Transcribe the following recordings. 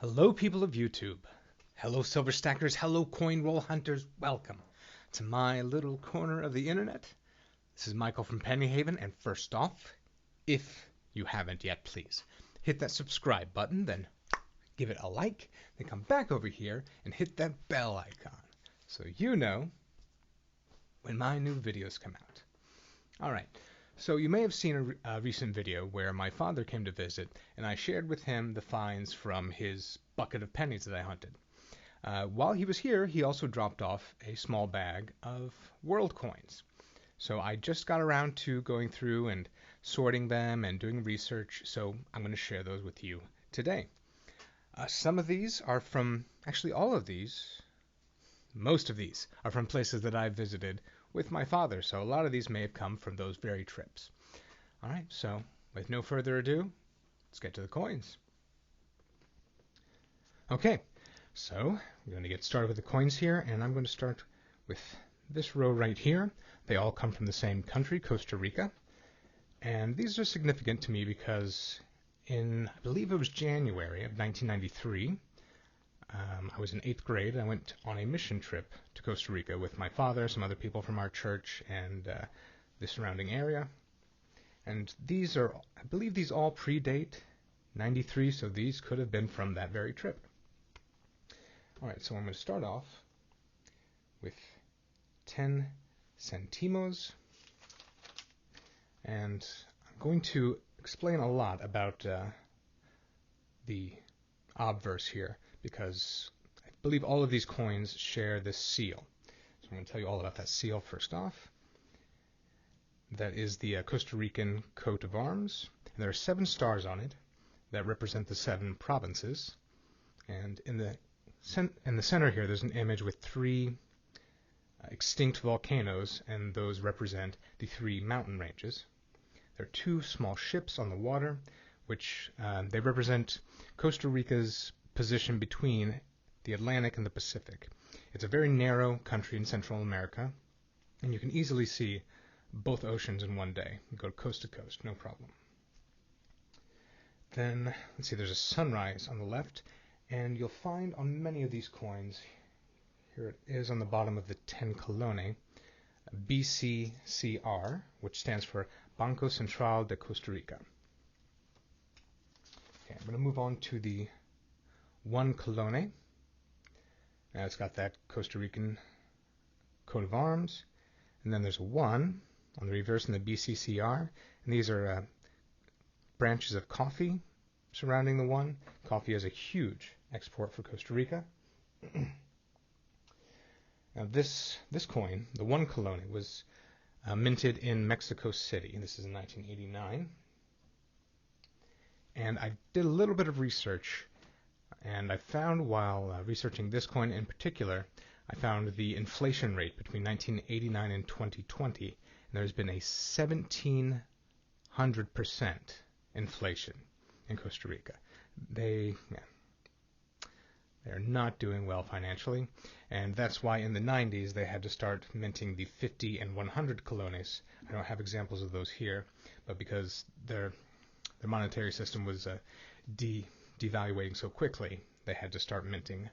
Hello, people of YouTube. Hello, Silver Stackers. Hello, Coin Roll Hunters. Welcome to my little corner of the internet. This is Michael from Pennyhaven, and first off, if you haven't yet, please hit that subscribe button, then give it a like, then come back over here and hit that bell icon so you know when my new videos come out. All right. So you may have seen a recent video where my father came to visit, and I shared with him the finds from his bucket of pennies that I hunted. While he was here, he also dropped off a small bag of world coins. So I just got around to going through and sorting them and doing research, so I'm going to share those with you today. Some of these are from, actually all of these, most of these are from places that I've visited with my father, so a lot of these may have come from those very trips. All right, so with no further ado, let's get to the coins. Okay, so we're going to get started with the coins here, and I'm going to start with this row right here. They all come from the same country, Costa Rica, and these are significant to me because in, I believe it was January of 1993, I was in 8th grade. I went on a mission trip to Costa Rica with my father, some other people from our church, and the surrounding area. And these are, I believe these all predate 93, so these could have been from that very trip. All right, so I'm going to start off with 10 centimos, and I'm going to explain a lot about the obverse here, because I believe all of these coins share this seal. So I'm going to tell you all about that seal first off. That is the Costa Rican coat of arms. And there are 7 stars on it that represent the 7 provinces. And in the center here, there's an image with 3 extinct volcanoes, and those represent the 3 mountain ranges. There are 2 small ships on the water, which they represent Costa Rica's position between the Atlantic and the Pacific. It's a very narrow country in Central America, and you can easily see both oceans in one day. You go coast to coast, no problem. Then, let's see, there's a sunrise on the left, and you'll find on many of these coins, here it is on the bottom of the 10 colone, BCCR, which stands for Banco Central de Costa Rica. Okay, I'm going to move on to the 1 colone. Now it's got that Costa Rican coat of arms. And then there's a 1 on the reverse in the BCCR. And these are branches of coffee surrounding the 1. Coffee is a huge export for Costa Rica. Now this coin, the 1 colone, was minted in Mexico City. And this is in 1989. And I did a little bit of research, and I found while researching this coin in particular, I found the inflation rate between 1989 and 2020, and there's been a 1,700% inflation in Costa Rica. They're not doing well financially, and that's why in the 90s they had to start minting the 50 and 100 colones. I don't have examples of those here, but because their monetary system was devaluating so quickly, they had to start minting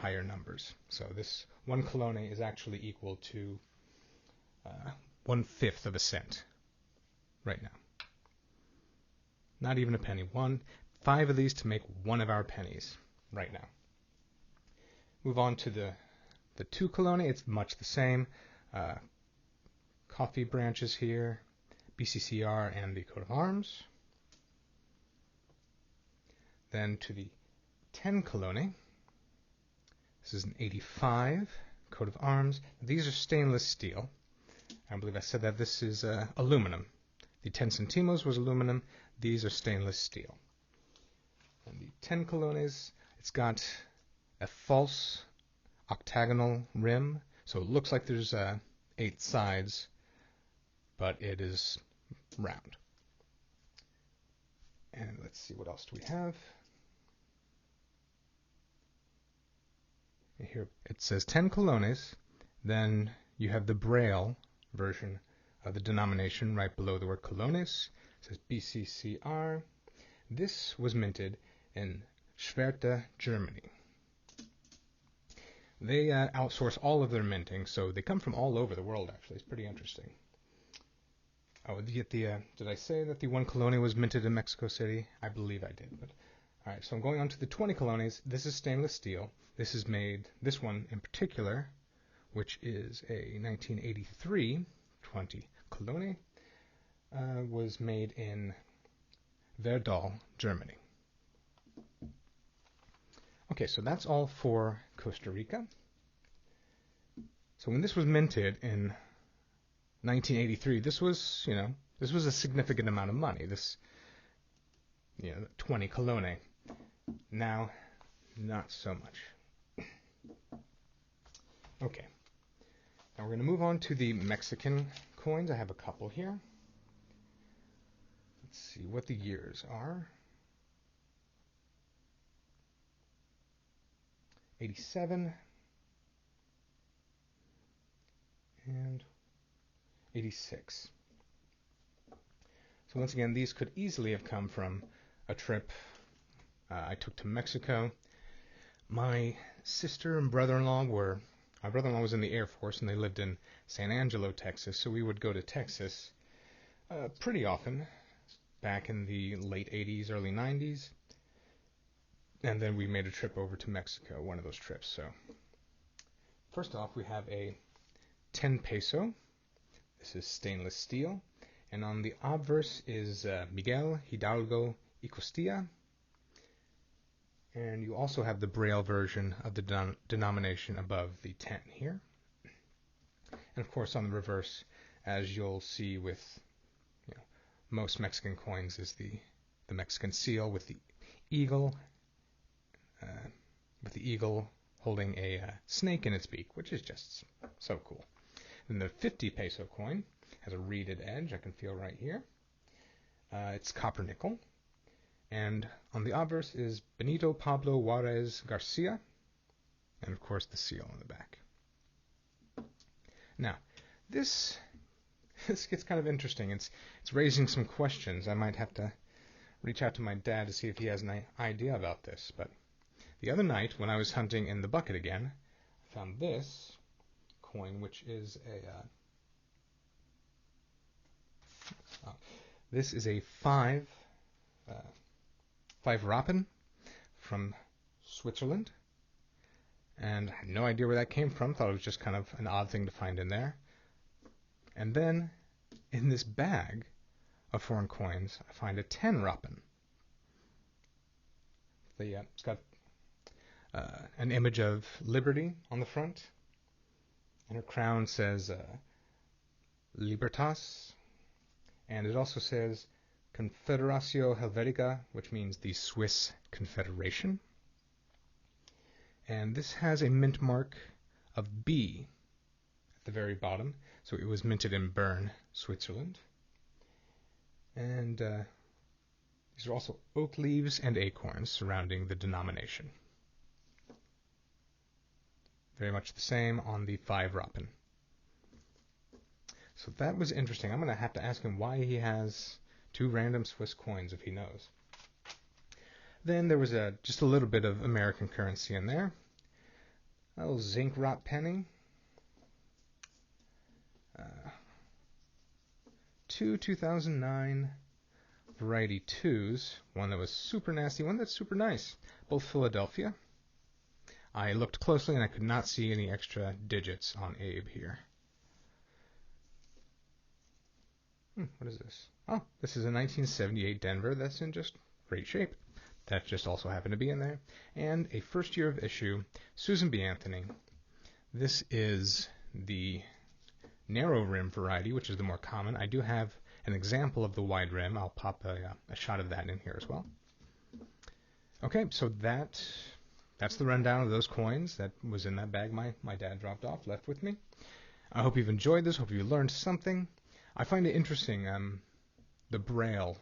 higher numbers. So this 1 colone is actually equal to 1/5 of a cent right now. Not even a penny. 5 of these to make 1 of our pennies right now. Move on to the 2 colone. It's much the same. Coffee branches here, BCCR and the coat of arms. Then to the 10 colone. This is an 85 coat of arms. These are stainless steel. I believe I said that this is aluminum. The 10 centimos was aluminum. These are stainless steel. And the 10 colones, it's got a false octagonal rim, so it looks like there's 8 sides, but it is round. And let's see, what else do we have? Here it says 10 colones, then you have the Braille version of the denomination right below the word colones. It says BCCR. This was minted in Schwerte, Germany. They outsource all of their minting, so they come from all over the world, actually. It's pretty interesting. Oh, did I say that the 1 colonia was minted in Mexico City? I believe I did. But all right, so I'm going on to the 20 colonias. This is stainless steel. This is made, this one in particular, which is a 1983 20 colonia, was made in Verdal, Germany. Okay, so that's all for Costa Rica. So when this was minted in 1983, this was a significant amount of money. This, 20 colonia. Now, not so much. Okay. Now we're going to move on to the Mexican coins. I have a couple here. Let's see what the years are. 87 and 86. So once again, these could easily have come from a trip I took to Mexico. My sister and brother-in-law my brother-in-law was in the Air Force and they lived in San Angelo, Texas, so we would go to Texas pretty often back in the late 80s, early 90s. And then we made a trip over to Mexico, one of those trips. So first off, we have a 10 peso. This is stainless steel. And on the obverse is Miguel Hidalgo y Costilla. And you also have the Braille version of the denomination above the 10 here. And of course on the reverse, as you'll see with most Mexican coins, is the Mexican seal with the eagle holding a snake in its beak, which is just so cool. Then the 50 peso coin has a reeded edge. I can feel right here. It's copper nickel. And on the obverse is Benito Pablo Juarez Garcia. And of course the seal on the back. Now, this gets kind of interesting. It's raising some questions. I might have to reach out to my dad to see if he has an idea about this. But the other night, when I was hunting in the bucket again, I found this coin, which is this is a 5 Rappen from Switzerland. And I had no idea where that came from. Thought it was just kind of an odd thing to find in there. And then, in this bag of foreign coins, I find a 10 Rappen. It's got an image of liberty on the front. And her crown says Libertas. And it also says Confederatio Helvetica, which means the Swiss Confederation. And this has a mint mark of B at the very bottom. So it was minted in Bern, Switzerland. And these are also oak leaves and acorns surrounding the denomination. Very much the same on the 5 Rappen. So that was interesting. I'm going to have to ask him why he has 2 random Swiss coins if he knows. Then there was just a little bit of American currency in there. A little zinc wrought penny. 2 2009 variety 2s. One that was super nasty, one that's super nice. Both Philadelphia. I looked closely and I could not see any extra digits on Abe here. What is this? Oh, this is a 1978 Denver that's in just great shape. That just also happened to be in there. And a first year of issue, Susan B. Anthony. This is the narrow rim variety, which is the more common. I do have an example of the wide rim. I'll pop a shot of that in here as well. Okay, so that's the rundown of those coins that was in that bag my dad dropped off, left with me. I hope you've enjoyed this. Hope you learned something. I find it interesting, the braille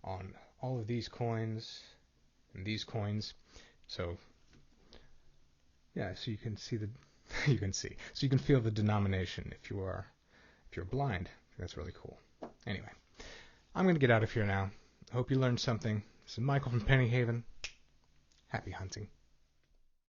on all of these coins and these coins. So, yeah, so you can see so you can feel the denomination if you're blind. That's really cool. Anyway, I'm going to get out of here now. I hope you learned something. This is Michael from Penny Haven. Happy hunting.